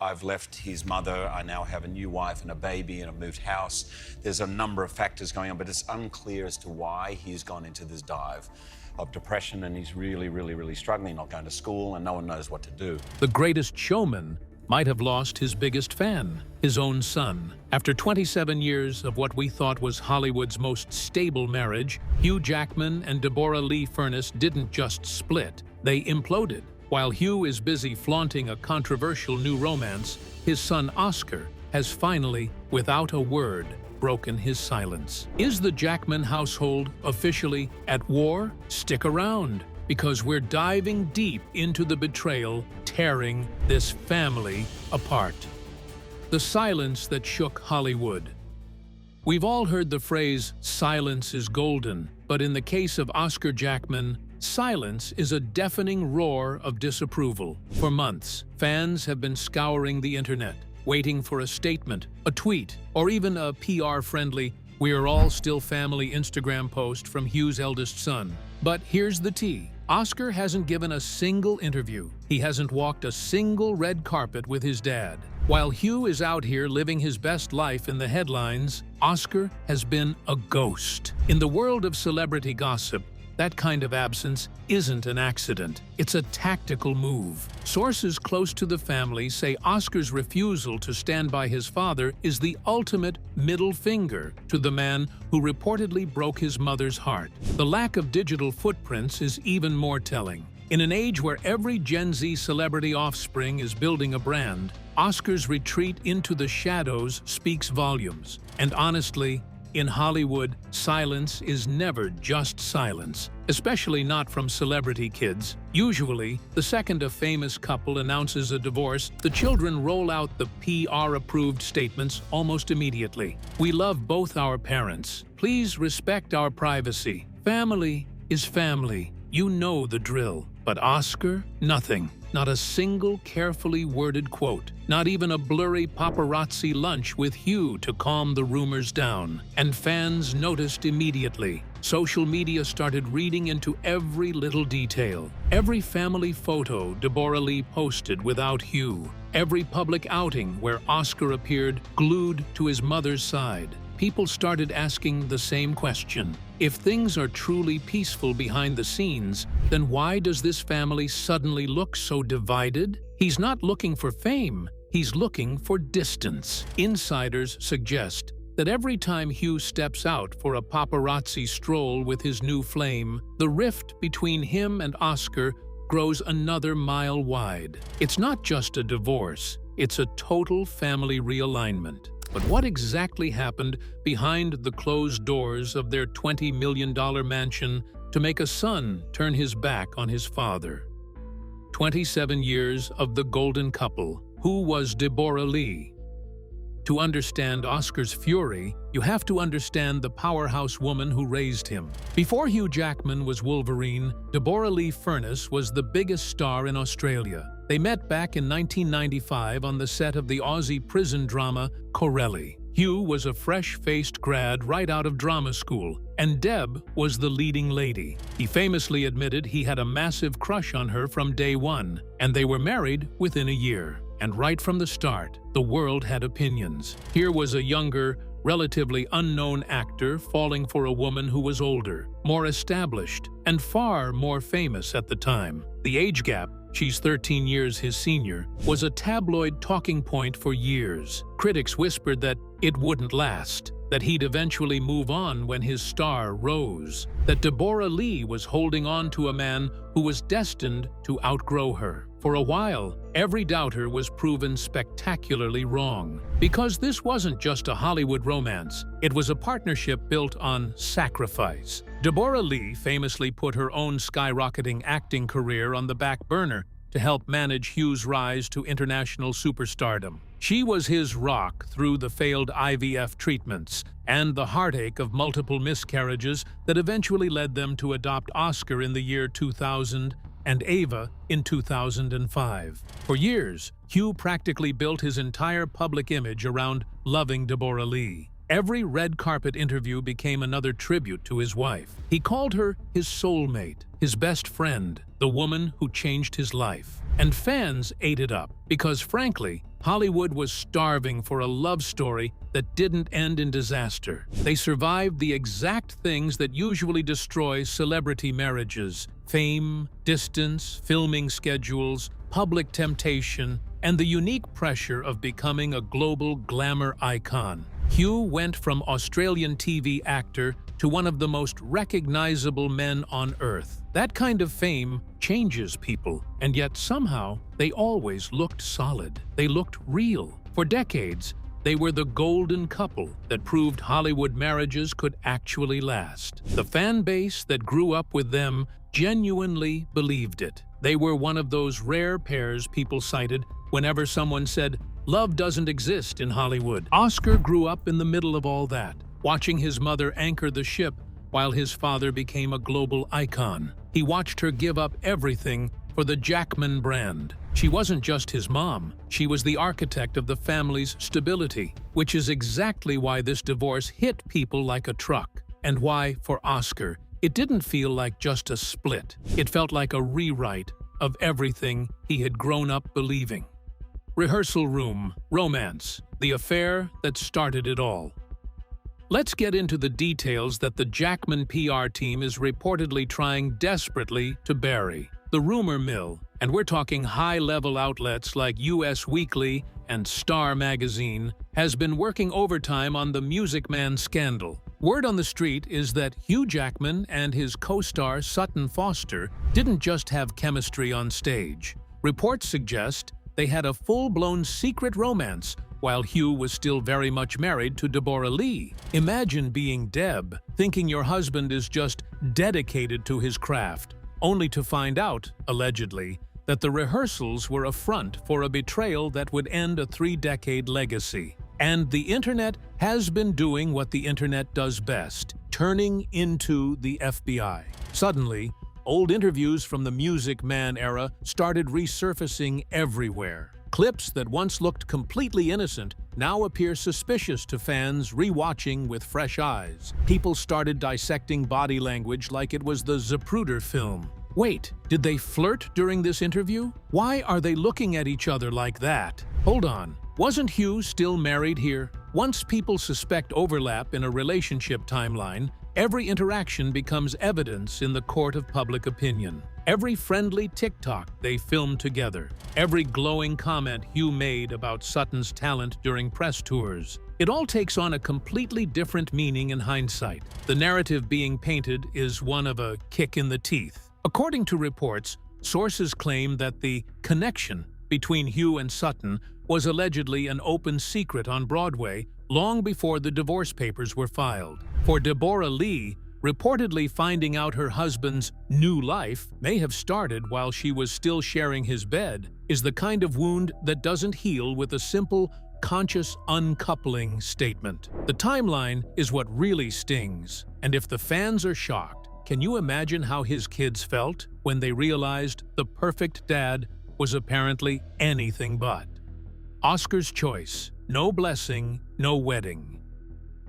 I've left his mother. I now have a new wife and a baby and a moved house. There's a number of factors going on, but it's unclear as to why he's gone into this dive of depression, and he's really struggling, not going to school, and no one knows what to do. The greatest showman might have lost his biggest fan, his own son. After 27 years of what we thought was Hollywood's most stable marriage, Hugh Jackman and Deborra-Lee Furness didn't just split, they imploded. While Hugh is busy flaunting a controversial new romance, his son Oscar has finally, without a word, broken his silence. Is the Jackman household officially at war? Stick around, because we're diving deep into the betrayal tearing this family apart. The silence that shook Hollywood. We've all heard the phrase, "silence is golden," but in the case of Oscar Jackman, silence is a deafening roar of disapproval. For months, fans have been scouring the internet, waiting for a statement, a tweet, or even a PR-friendly "we are all still family" Instagram post from Hugh's eldest son. But here's the tea. Oscar hasn't given a single interview. He hasn't walked a single red carpet with his dad. While Hugh is out here living his best life in the headlines, Oscar has been a ghost. In the world of celebrity gossip, that kind of absence isn't an accident. It's a tactical move. Sources close to the family say Oscar's refusal to stand by his father is the ultimate middle finger to the man who reportedly broke his mother's heart. The lack of digital footprints is even more telling. In an age where every Gen Z celebrity offspring is building a brand, Oscar's retreat into the shadows speaks volumes. And honestly, in Hollywood, silence is never just silence, especially not from celebrity kids. Usually, the second a famous couple announces a divorce, the children roll out the PR-approved statements almost immediately. "We love both our parents. Please respect our privacy. Family is family. You know the drill." But Oscar? Nothing. Not a single carefully worded quote. Not even a blurry paparazzi lunch with Hugh to calm the rumors down. And fans noticed immediately. Social media started reading into every little detail. Every family photo Deborra-Lee posted without Hugh. Every public outing where Oscar appeared glued to his mother's side. People started asking the same question. If things are truly peaceful behind the scenes, then why does this family suddenly look so divided? He's not looking for fame, he's looking for distance. Insiders suggest that every time Hugh steps out for a paparazzi stroll with his new flame, the rift between him and Oscar grows another mile wide. It's not just a divorce, it's a total family realignment. But what exactly happened behind the closed doors of their $20 million mansion to make a son turn his back on his father? 27 years of the golden couple. Who was Deborra-Lee? To understand Oscar's fury, you have to understand the powerhouse woman who raised him. Before Hugh Jackman was Wolverine, Deborra-Lee Furness was the biggest star in Australia. They met back in 1995 on the set of the Aussie prison drama Corelli. Hugh was a fresh-faced grad right out of drama school, and Deb was the leading lady. He famously admitted he had a massive crush on her from day one, and they were married within a year. And right from the start, the world had opinions. Here was a younger, relatively unknown actor falling for a woman who was older, more established, and far more famous at the time. The age gap, she's 13 years his senior, was a tabloid talking point for years. Critics whispered that it wouldn't last, that he'd eventually move on when his star rose, that Deborra-Lee was holding on to a man who was destined to outgrow her. For a while, every doubter was proven spectacularly wrong. Because this wasn't just a Hollywood romance, it was a partnership built on sacrifice. Deborra-Lee famously put her own skyrocketing acting career on the back burner to help manage Hugh's rise to international superstardom. She was his rock through the failed IVF treatments and the heartache of multiple miscarriages that eventually led them to adopt Oscar in the year 2000 and Ava in 2005. For years, Hugh practically built his entire public image around loving Deborra-Lee. Every red carpet interview became another tribute to his wife. He called her his soulmate, his best friend, the woman who changed his life. And fans ate it up because, frankly, Hollywood was starving for a love story that didn't end in disaster. They survived the exact things that usually destroy celebrity marriages: fame, distance, filming schedules, public temptation, and the unique pressure of becoming a global glamour icon. Hugh went from Australian TV actor to one of the most recognizable men on Earth. That kind of fame changes people, and yet somehow they always looked solid. They looked real. For decades, they were the golden couple that proved Hollywood marriages could actually last. The fan base that grew up with them genuinely believed it. They were one of those rare pairs people cited whenever someone said, "Love doesn't exist in Hollywood." Oscar grew up in the middle of all that, watching his mother anchor the ship while his father became a global icon. He watched her give up everything for the Jackman brand. She wasn't just his mom, she was the architect of the family's stability, which is exactly why this divorce hit people like a truck, and why, for Oscar, it didn't feel like just a split. It felt like a rewrite of everything he had grown up believing. Rehearsal room, romance, the affair that started it all. Let's get into the details that the Jackman PR team is reportedly trying desperately to bury. The rumor mill, and we're talking high-level outlets like US Weekly and Star magazine, has been working overtime on the Music Man scandal. Word on the street is that Hugh Jackman and his co-star Sutton Foster didn't just have chemistry on stage. Reports suggest they had a full-blown secret romance while Hugh was still very much married to Deborra-Lee. Imagine being Deb, thinking your husband is just dedicated to his craft, only to find out, allegedly, that the rehearsals were a front for a betrayal that would end a 3-decade legacy. And the internet has been doing what the internet does best, turning into the FBI. Suddenly, old interviews from the Music Man era started resurfacing everywhere. Clips that once looked completely innocent now appear suspicious to fans rewatching with fresh eyes. People started dissecting body language like it was the Zapruder film. Wait, did they flirt during this interview? Why are they looking at each other like that? Hold on, wasn't Hugh still married here? Once people suspect overlap in a relationship timeline, every interaction becomes evidence in the court of public opinion. Every friendly TikTok they filmed together, every glowing comment Hugh made about Sutton's talent during press tours, it all takes on a completely different meaning in hindsight. The narrative being painted is one of a kick in the teeth. According to reports, sources claim that the connection between Hugh and Sutton was allegedly an open secret on Broadway long before the divorce papers were filed. For Deborra-Lee, reportedly finding out her husband's new life may have started while she was still sharing his bed is the kind of wound that doesn't heal with a simple, conscious uncoupling statement. The timeline is what really stings, and if the fans are shocked, can you imagine how his kids felt when they realized the perfect dad was apparently anything but? Oscar's choice: no blessing, no wedding.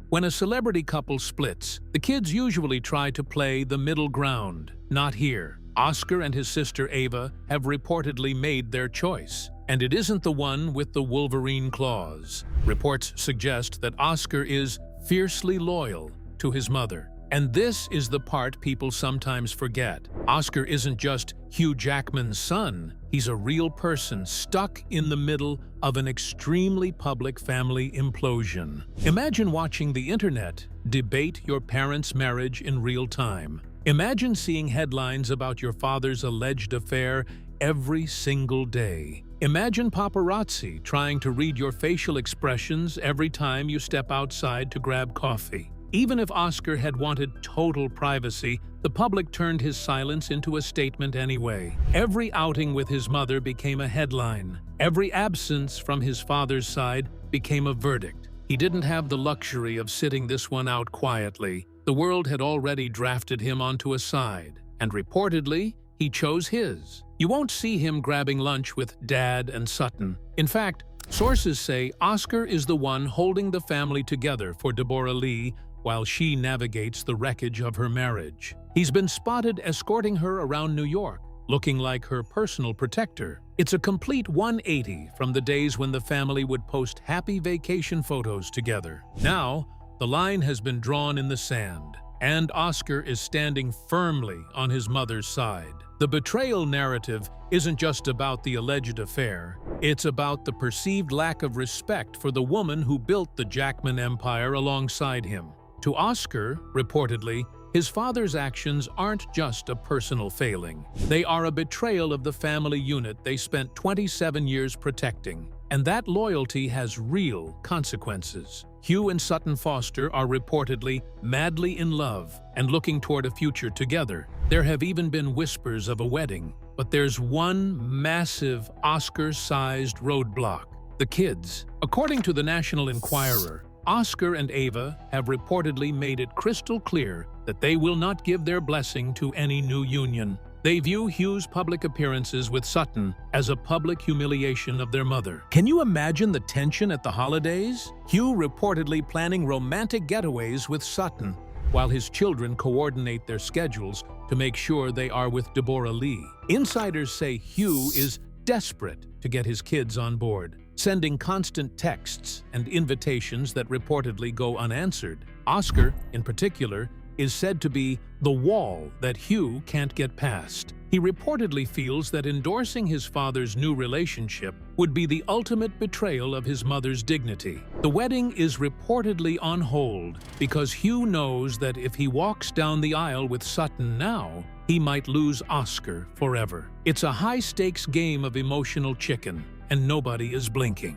When a celebrity couple splits, the kids usually try to play the middle ground. Not here. Oscar and his sister Ava have reportedly made their choice, and it isn't the one with the Wolverine claws. Reports suggest that Oscar is fiercely loyal to his mother. And this is the part people sometimes forget. Oscar isn't just Hugh Jackman's son. He's a real person stuck in the middle of an extremely public family implosion. Imagine watching the internet debate your parents' marriage in real time. Imagine seeing headlines about your father's alleged affair every single day. Imagine paparazzi trying to read your facial expressions every time you step outside to grab coffee. Even if Oscar had wanted total privacy, the public turned his silence into a statement anyway. Every outing with his mother became a headline. Every absence from his father's side became a verdict. He didn't have the luxury of sitting this one out quietly. The world had already drafted him onto a side, and reportedly, he chose his. You won't see him grabbing lunch with Dad and Sutton. In fact, sources say Oscar is the one holding the family together for Deborra-Lee, while she navigates the wreckage of her marriage. He's been spotted escorting her around New York, looking like her personal protector. It's a complete 180 from the days when the family would post happy vacation photos together. Now, the line has been drawn in the sand, and Oscar is standing firmly on his mother's side. The betrayal narrative isn't just about the alleged affair, it's about the perceived lack of respect for the woman who built the Jackman empire alongside him. To Oscar, reportedly, his father's actions aren't just a personal failing. They are a betrayal of the family unit they spent 27 years protecting. And that loyalty has real consequences. Hugh and Sutton Foster are reportedly madly in love and looking toward a future together. There have even been whispers of a wedding. But there's one massive Oscar-sized roadblock: the kids. According to the National Enquirer, Oscar and Ava have reportedly made it crystal clear that they will not give their blessing to any new union. They view Hugh's public appearances with Sutton as a public humiliation of their mother. Can you imagine the tension at the holidays? Hugh reportedly planning romantic getaways with Sutton, while his children coordinate their schedules to make sure they are with Deborra-Lee. Insiders say Hugh is desperate to get his kids on board, sending constant texts and invitations that reportedly go unanswered. Oscar, in particular, is said to be the wall that Hugh can't get past. He reportedly feels that endorsing his father's new relationship would be the ultimate betrayal of his mother's dignity. The wedding is reportedly on hold because Hugh knows that if he walks down the aisle with Sutton now, he might lose Oscar forever. It's a high-stakes game of emotional chicken, and nobody is blinking.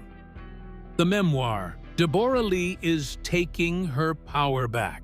The memoir, Deborra-Lee is taking her power back.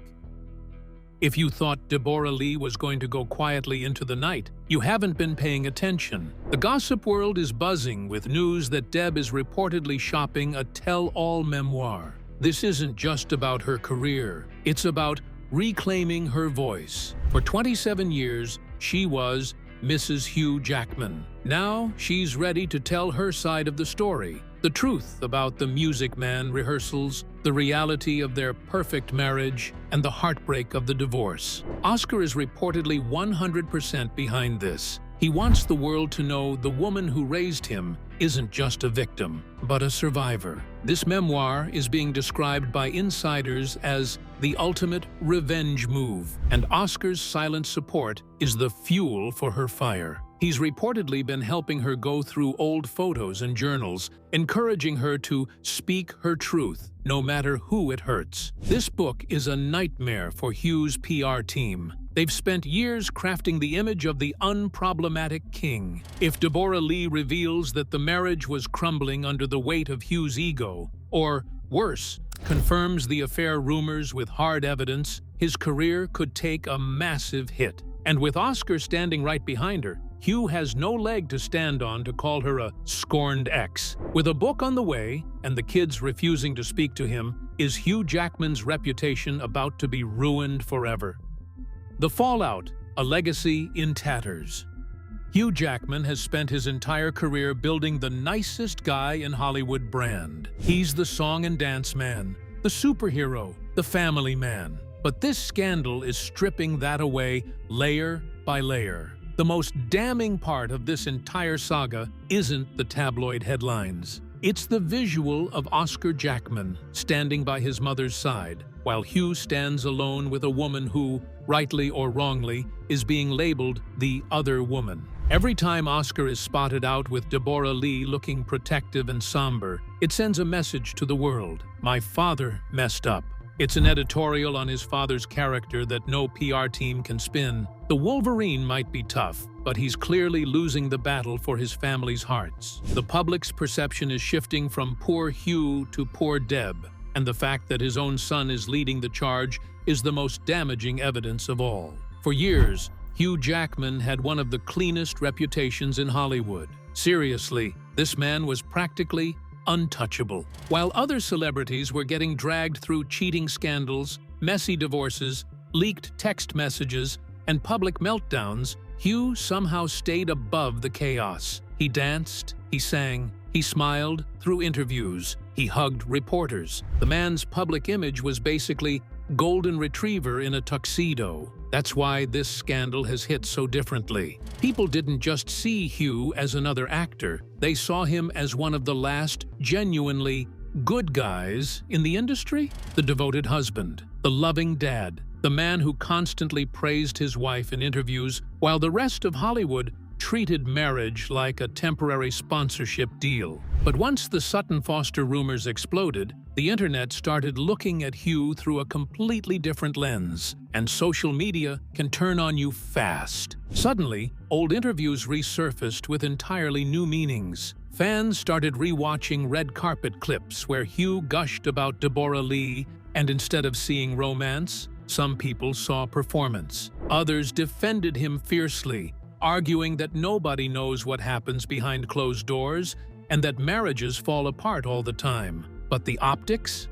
If you thought Deborra-Lee was going to go quietly into the night, you haven't been paying attention. The gossip world is buzzing with news that Deb is reportedly shopping a tell-all memoir. This isn't just about her career, it's about reclaiming her voice. For 27 years, she was Mrs. Hugh Jackman. Now she's ready to tell her side of the story. The truth about the Music Man rehearsals, the reality of their perfect marriage, and the heartbreak of the divorce. Oscar is reportedly 100% behind this. He wants the world to know the woman who raised him isn't just a victim, but a survivor. This memoir is being described by insiders as the ultimate revenge move, and Oscar's silent support is the fuel for her fire. He's reportedly been helping her go through old photos and journals, encouraging her to speak her truth, no matter who it hurts. This book is a nightmare for Hugh's PR team. They've spent years crafting the image of the unproblematic king. If Deborra-Lee reveals that the marriage was crumbling under the weight of Hugh's ego, or worse, confirms the affair rumors with hard evidence, his career could take a massive hit. And with Oscar standing right behind her, Hugh has no leg to stand on to call her a scorned ex. With a book on the way and the kids refusing to speak to him, is Hugh Jackman's reputation about to be ruined forever? The Fallout, a legacy in tatters. Hugh Jackman has spent his entire career building the nicest guy in Hollywood brand. He's the song and dance man, the superhero, the family man. But this scandal is stripping that away layer by layer. The most damning part of this entire saga isn't the tabloid headlines. It's the visual of Oscar Jackman standing by his mother's side, while Hugh stands alone with a woman who, rightly or wrongly, is being labeled the other woman. Every time Oscar is spotted out with Deborra-Lee looking protective and somber, it sends a message to the world: my father messed up. It's an editorial on his father's character that no PR team can spin. The Wolverine might be tough, but he's clearly losing the battle for his family's hearts. The public's perception is shifting from poor Hugh to poor Deb, and the fact that his own son is leading the charge is the most damaging evidence of all. For years, Hugh Jackman had one of the cleanest reputations in Hollywood. Seriously, this man was practically untouchable. While other celebrities were getting dragged through cheating scandals, messy divorces, leaked text messages, and public meltdowns, Hugh somehow stayed above the chaos. He danced, he sang, he smiled through interviews, he hugged reporters. The man's public image was basically golden retriever in a tuxedo. That's why this scandal has hit so differently. People didn't just see Hugh as another actor, they saw him as one of the last genuinely good guys in the industry. The devoted husband, the loving dad, the man who constantly praised his wife in interviews, while the rest of Hollywood treated marriage like a temporary sponsorship deal. But once the Sutton Foster rumors exploded, the internet started looking at Hugh through a completely different lens, and social media can turn on you fast. Suddenly, old interviews resurfaced with entirely new meanings. Fans started rewatching red carpet clips where Hugh gushed about Deborra-Lee, and instead of seeing romance, some people saw performance. Others defended him fiercely, arguing that nobody knows what happens behind closed doors and that marriages fall apart all the time. But the optics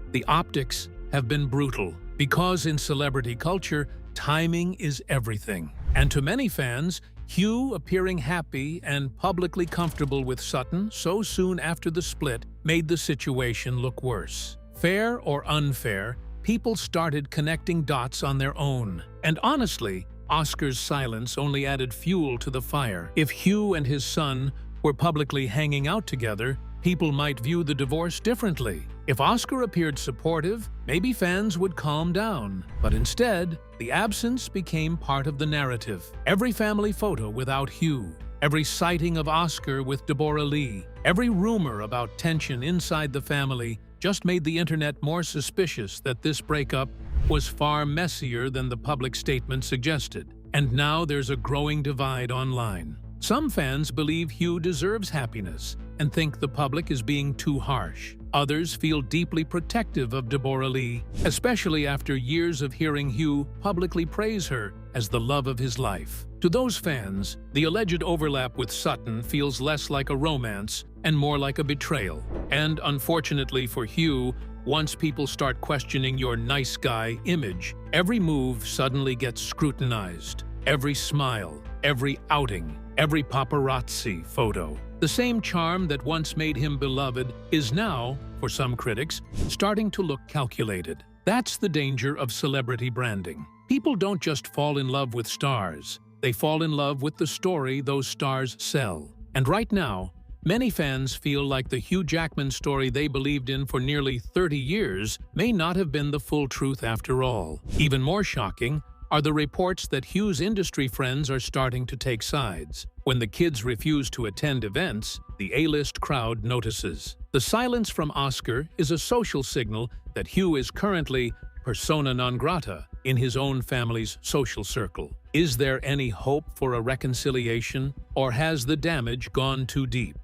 have been brutal, because in celebrity culture, timing is everything. And to many fans, Hugh appearing happy and publicly comfortable with Sutton so soon after the split made the situation look worse. Fair or unfair, people started connecting dots on their own. And honestly, Oscar's silence only added fuel to the fire. If Hugh and his son were publicly hanging out together, people might view the divorce differently. If Oscar appeared supportive, maybe fans would calm down. But instead, the absence became part of the narrative. Every family photo without Hugh, every sighting of Oscar with Deborra-Lee, every rumor about tension inside the family just made the internet more suspicious that this breakup was far messier than the public statement suggested. And now there's a growing divide online. Some fans believe Hugh deserves happiness and think the public is being too harsh. Others feel deeply protective of Deborra-Lee, especially after years of hearing Hugh publicly praise her as the love of his life. To those fans, the alleged overlap with Sutton feels less like a romance and more like a betrayal. And unfortunately for Hugh, once people start questioning your nice guy image, every move suddenly gets scrutinized. Every smile, every outing, every paparazzi photo. The same charm that once made him beloved is now, for some critics, starting to look calculated. That's the danger of celebrity branding. People don't just fall in love with stars, they fall in love with the story those stars sell. And right now, many fans feel like the Hugh Jackman story they believed in for nearly 30 years may not have been the full truth after all. Even more shocking are the reports that Hugh's industry friends are starting to take sides. When the kids refuse to attend events, the A-list crowd notices. The silence from Oscar is a social signal that Hugh is currently persona non grata in his own family's social circle. Is there any hope for a reconciliation, or has the damage gone too deep?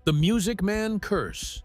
The Music Man Curse.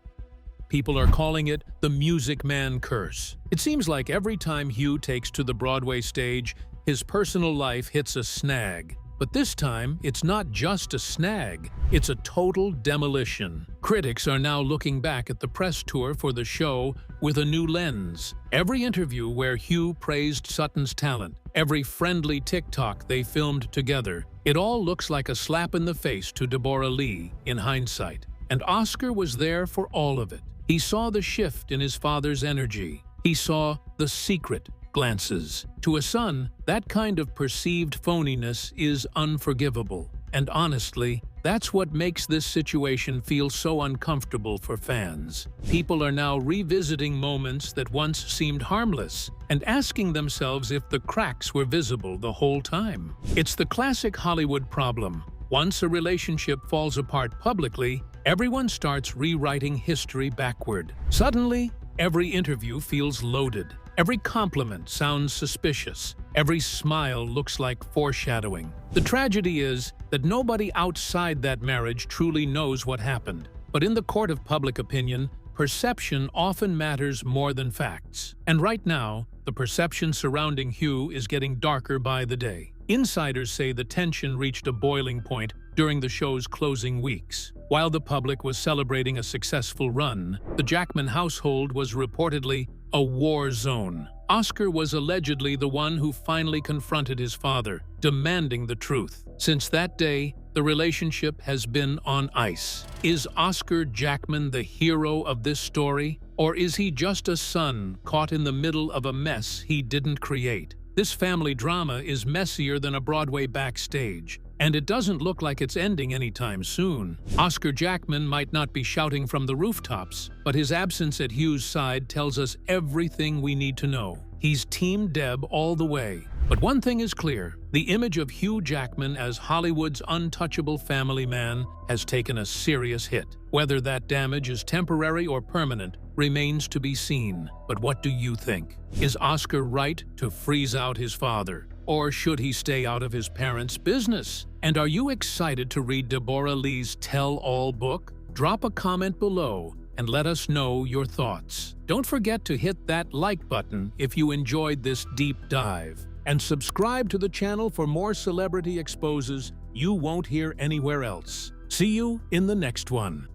People are calling it the Music Man Curse. It seems like every time Hugh takes to the Broadway stage, his personal life hits a snag. But this time, it's not just a snag, it's a total demolition. Critics are now looking back at the press tour for the show with a new lens. Every interview where Hugh praised Sutton's talent, every friendly TikTok they filmed together, it all looks like a slap in the face to Deborra-Lee in hindsight. And Oscar was there for all of it. He saw the shift in his father's energy. He saw the secret glances. To a son, that kind of perceived phoniness is unforgivable. And honestly, that's what makes this situation feel so uncomfortable for fans. People are now revisiting moments that once seemed harmless and asking themselves if the cracks were visible the whole time. It's the classic Hollywood problem. Once a relationship falls apart publicly, everyone starts rewriting history backward. Suddenly, every interview feels loaded. Every compliment sounds suspicious. Every smile looks like foreshadowing. The tragedy is that nobody outside that marriage truly knows what happened. But in the court of public opinion, perception often matters more than facts. And right now, the perception surrounding Hugh is getting darker by the day. Insiders say the tension reached a boiling point during the show's closing weeks. While the public was celebrating a successful run, the Jackman household was reportedly a war zone. Oscar was allegedly the one who finally confronted his father, demanding the truth. Since that day, the relationship has been on ice. Is Oscar Jackman the hero of this story? Or is he just a son caught in the middle of a mess he didn't create? This family drama is messier than a Broadway backstage, and it doesn't look like it's ending anytime soon. Oscar Jackman might not be shouting from the rooftops, but his absence at Hugh's side tells us everything we need to know. He's Team Deb all the way. But one thing is clear, the image of Hugh Jackman as Hollywood's untouchable family man has taken a serious hit. Whether that damage is temporary or permanent remains to be seen. But what do you think? Is Oscar right to freeze out his father? Or should he stay out of his parents' business? And are you excited to read Deborra-Lee's tell-all book? Drop a comment below and let us know your thoughts. Don't forget to hit that like button if you enjoyed this deep dive. And subscribe to the channel for more celebrity exposes you won't hear anywhere else. See you in the next one.